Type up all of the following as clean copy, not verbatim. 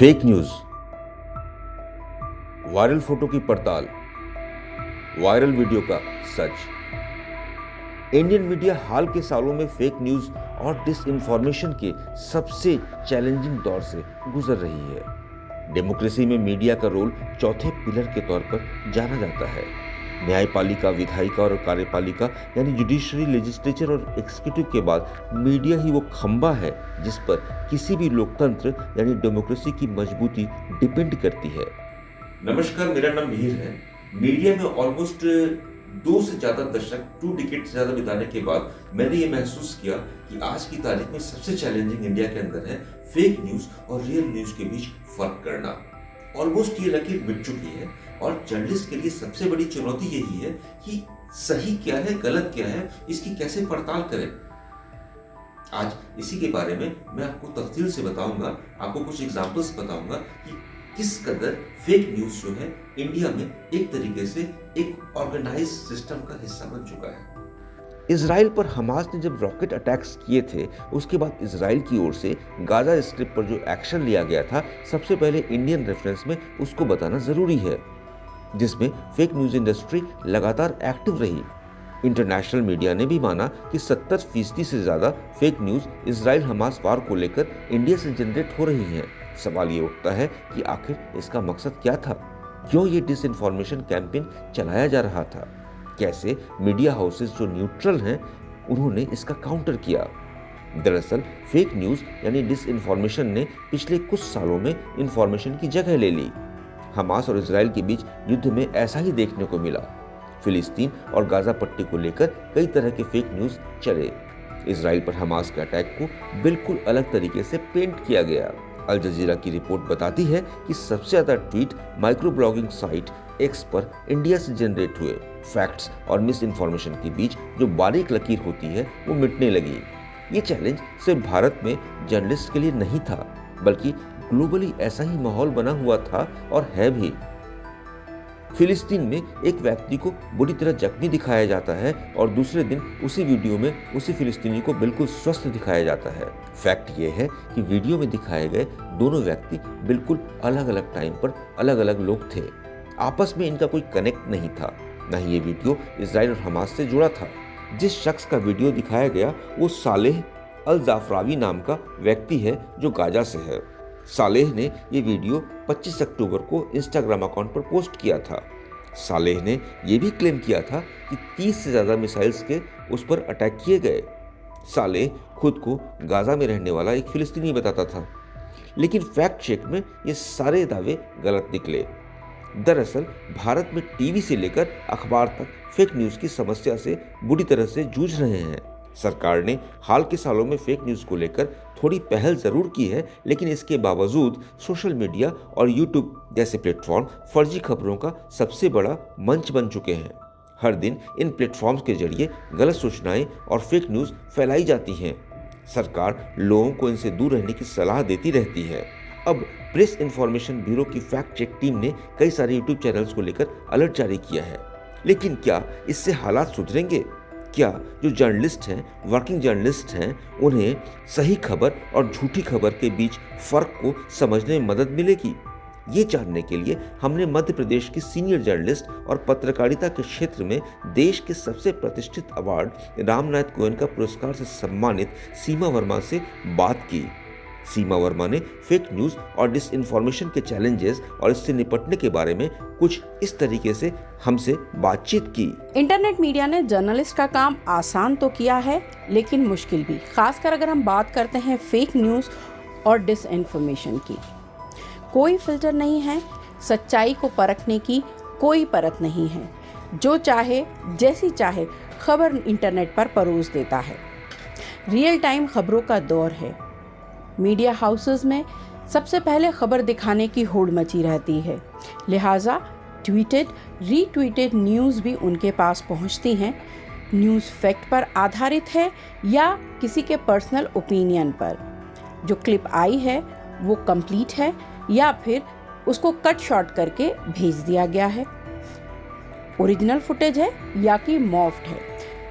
Fake news, viral photo की पड़ताल, viral video का सच। इंडियन मीडिया हाल के सालों में फेक न्यूज और डिसइंफॉर्मेशन के सबसे चैलेंजिंग दौर से गुजर रही है। डेमोक्रेसी में मीडिया का रोल चौथे पिलर के तौर पर जाना जाता है। न्यायपालिका, विधायिका और कार्यपालिका यानी जुडिशरी, लेजिस्लेचर और एग्जीक्यूटिव के बाद मीडिया ही वो खंबा है जिस पर किसी भी लोकतंत्र यानी डेमोक्रेसी की मजबूती डिपेंड करती है। नमस्कार, मेरा नाम मिहिर है। मीडिया में ऑलमोस्ट 2 से ज़्यादा दशक, 2 डिकेड से ज़्यादा बिताने के बाद मैंने ये महसूस किया कि आज की तारीख में सबसे चैलेंजिंग इंडिया के अंदर है फेक न्यूज़ और रियल न्यूज़ के बीच फर्क करना। ऑलमोस्ट ये लकीर मिट चुकी है और जर्नलिस्ट के लिए सबसे बड़ी चुनौती यही है कि सही क्या है, गलत क्या है, इसकी कैसे पड़ताल करें। आज इसी के बारे में मैं आपको तफसील से बताऊंगा, आपको कुछ एग्जांपल्स बताऊंगा कि किस कदर फेक न्यूज़ जो है इंडिया में एक तरीके से एक ऑर्गेनाइज सिस्टम का हिस्सा बन चुका है। इजराइल पर हमास ने जब रॉकेट अटैक्स किए थे, उसके बाद इजराइल की ओर से गाजा स्ट्रिप पर जो एक्शन लिया गया था, सबसे पहले इंडियन रेफरेंस में उसको बताना जरूरी है, जिसमें फेक न्यूज़ इंडस्ट्री लगातार एक्टिव रही। इंटरनेशनल मीडिया ने भी माना कि 70% से ज़्यादा फेक न्यूज़ इजराइल हमास वार को लेकर इंडिया से जनरेट हो रही हैं। सवाल ये उठता है कि आखिर इसका मकसद क्या था? क्यों ये डिसइंफॉर्मेशन कैंपेन चलाया जा रहा था? कैसे मीडिया हाउसेस जो न्यूट्रल हैं उन्होंने इसका काउंटर किया? दरअसल फेक न्यूज़ यानी डिसइंफॉर्मेशन ने पिछले कुछ सालों में इंफॉर्मेशन की जगह ले ली। हमास और इजराइल के बीच युद्ध में ऐसा ही देखने को मिला। फिलिस्तीन और गाजा पट्टी को लेकर कई तरह के फेक न्यूज़ चले। इजराइल पर हमास के अटैक को बिल्कुल अलग तरीके से पेंट किया गया। अल जजीरा की रिपोर्ट बताती है कि सबसे ज़्यादा tweet micro blogging site x पर इंडिया से जनरेट हुए। फैक्ट्स और मिस इन्फॉर्मेशन के बीच जो बारीक लकीर होती है वो मिटने लगी। ये चैलेंज सिर्फ भारत में जर्नलिस्ट के लिए नहीं था, बल्कि ग्लोबली ऐसा ही माहौल बना हुआ था और है भी। फिलिस्तीन में एक व्यक्ति को बुरी तरह जख्मी दिखाया जाता है और दूसरे दिन उसी वीडियो में उसी फिलिस्तीनी को बिल्कुल स्वस्थ दिखाया जाता है। फैक्ट ये है कि वीडियो में दिखाए गए दोनों व्यक्ति बिल्कुल अलग अलग टाइम पर अलग अलग लोग थे। आपस में इनका कोई कनेक्ट नहीं था, न ही ये वीडियो इजराइल और हमास से जुड़ा था। जिस शख्स का वीडियो दिखाया गया वो सालेह अल जाफरावी नाम का व्यक्ति है जो गाजा से है। सालेह ने ये वीडियो 25 अक्टूबर को इंस्टाग्राम अकाउंट पर पोस्ट किया था। सालेह ने यह भी क्लेम किया था कि 30 से ज़्यादा मिसाइल्स के उस पर अटैक किए गए। सालेह खुद को गाजा में रहने वाला एक फिलिस्तीनी बताता था, लेकिन फैक्ट चेक में ये सारे दावे गलत निकले। दरअसल भारत में टीवी से लेकर अखबार तक फेक न्यूज़ की समस्या से बुरी तरह से जूझ रहे हैं। सरकार ने हाल के सालों में फेक न्यूज़ को लेकर थोड़ी पहल ज़रूर की है, लेकिन इसके बावजूद सोशल मीडिया और यूट्यूब जैसे प्लेटफॉर्म फर्जी खबरों का सबसे बड़ा मंच बन चुके हैं। हर दिन इन प्लेटफॉर्म्स के जरिए गलत सूचनाएं और फेक न्यूज़ फैलाई जाती हैं। सरकार लोगों को इनसे दूर रहने की सलाह देती रहती है। अब प्रेस इन्फॉर्मेशन ब्यूरो की फैक्ट चेक टीम ने कई सारे यूट्यूब चैनल्स को लेकर अलर्ट जारी किया है, लेकिन क्या इससे हालात सुधरेंगे? क्या जो जर्नलिस्ट हैं, वर्किंग जर्नलिस्ट हैं, उन्हें सही खबर और झूठी खबर के बीच फ़र्क को समझने में मदद मिलेगी? ये जानने के लिए हमने मध्य प्रदेश की सीनियर जर्नलिस्ट और पत्रकारिता के क्षेत्र में देश के सबसे प्रतिष्ठित अवार्ड रामनाथ कोहेन का पुरस्कार से सम्मानित सीमा वर्मा से बात की। सीमा वर्मा ने फेक न्यूज़ और डिसइंफॉर्मेशन के चैलेंजेस और इससे निपटने के बारे में कुछ इस तरीके से हमसे बातचीत की। इंटरनेट मीडिया ने जर्नलिस्ट का काम आसान तो किया है, लेकिन मुश्किल भी, खासकर अगर हम बात करते हैं फेक न्यूज़ और डिसइंफॉर्मेशन की। कोई फिल्टर नहीं है, सच्चाई को परखने की कोई परत नहीं है। जो चाहे जैसी चाहे खबर इंटरनेट पर परोस देता है। रियल टाइम खबरों का दौर है। मीडिया हाउसेस में सबसे पहले खबर दिखाने की होड़ मची रहती है, लिहाजा ट्वीटेड, रीट्वीटेड न्यूज़ भी उनके पास पहुंचती हैं। न्यूज़ फैक्ट पर आधारित है या किसी के पर्सनल ओपिनियन पर। जो क्लिप आई है वो कंप्लीट है या फिर उसको कट शॉर्ट करके भेज दिया गया है, ओरिजिनल फुटेज है या कि मॉर्फ्ड है।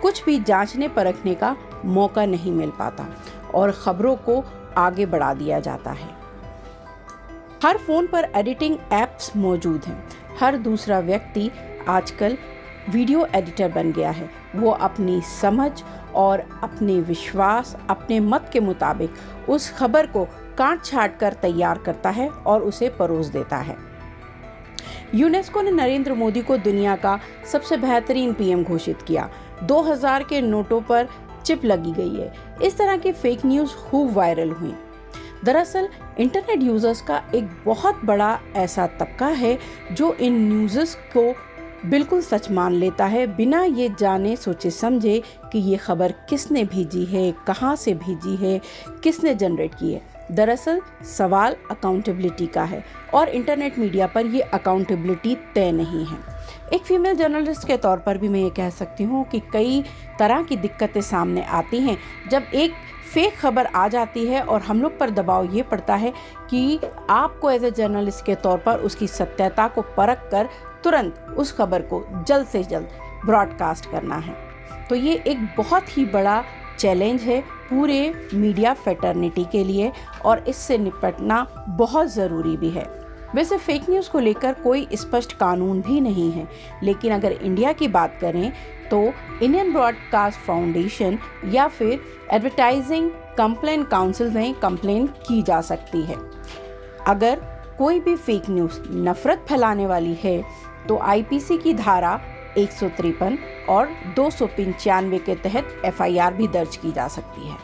कुछ भी जांचने परखने का मौका नहीं मिल पाता और खबरों को आगे बढ़ा दिया जाता है। हर फ़ोन पर एडिटिंग ऐप्स मौजूद हैं। हर दूसरा व्यक्ति आजकल वीडियो एडिटर बन गया है। वो अपनी समझ और अपने विश्वास, अपने मत के मुताबिक उस खबर को काट छाट कर तैयार करता है और उसे परोस देता है। यूनेस्को ने नरेंद्र मोदी को दुनिया का सबसे बेहतरीन पीएम घोषित किया। 2000 के नोटों पर चिप लगी गई है। इस तरह की फेक न्यूज़ खूब वायरल हुई। दरअसल इंटरनेट यूजर्स का एक बहुत बड़ा ऐसा तबका है जो इन न्यूज़ को बिल्कुल सच मान लेता है, बिना ये जाने सोचे समझे कि ये खबर किसने भेजी है, कहाँ से भेजी है, किसने जनरेट की है। दरअसल सवाल अकाउंटेबिलिटी का है और इंटरनेट मीडिया पर ये अकाउंटेबिलिटी तय नहीं है। एक फीमेल जर्नलिस्ट के तौर पर भी मैं ये कह सकती हूँ कि कई तरह की दिक्कतें सामने आती हैं जब एक फेक खबर आ जाती है और हम लोग पर दबाव ये पड़ता है कि आपको एज ए जर्नलिस्ट के तौर पर उसकी सत्यता को परख कर तुरंत उस खबर को जल्द से जल्द ब्रॉडकास्ट करना है। तो ये एक बहुत ही बड़ा चैलेंज है पूरे मीडिया फ्रेटर्निटी के लिए और इससे निपटना बहुत ज़रूरी भी है। वैसे फेक न्यूज़ को लेकर कोई स्पष्ट कानून भी नहीं है, लेकिन अगर इंडिया की बात करें तो इंडियन ब्रॉडकास्ट फाउंडेशन या फिर एडवर्टाइजिंग कंप्लेंट काउंसिल में कंप्लेंट की जा सकती है। अगर कोई भी फेक न्यूज़ नफरत फैलाने वाली है तो आईपीसी की धारा 153 और 295 के तहत एफआईआर भी दर्ज की जा सकती है।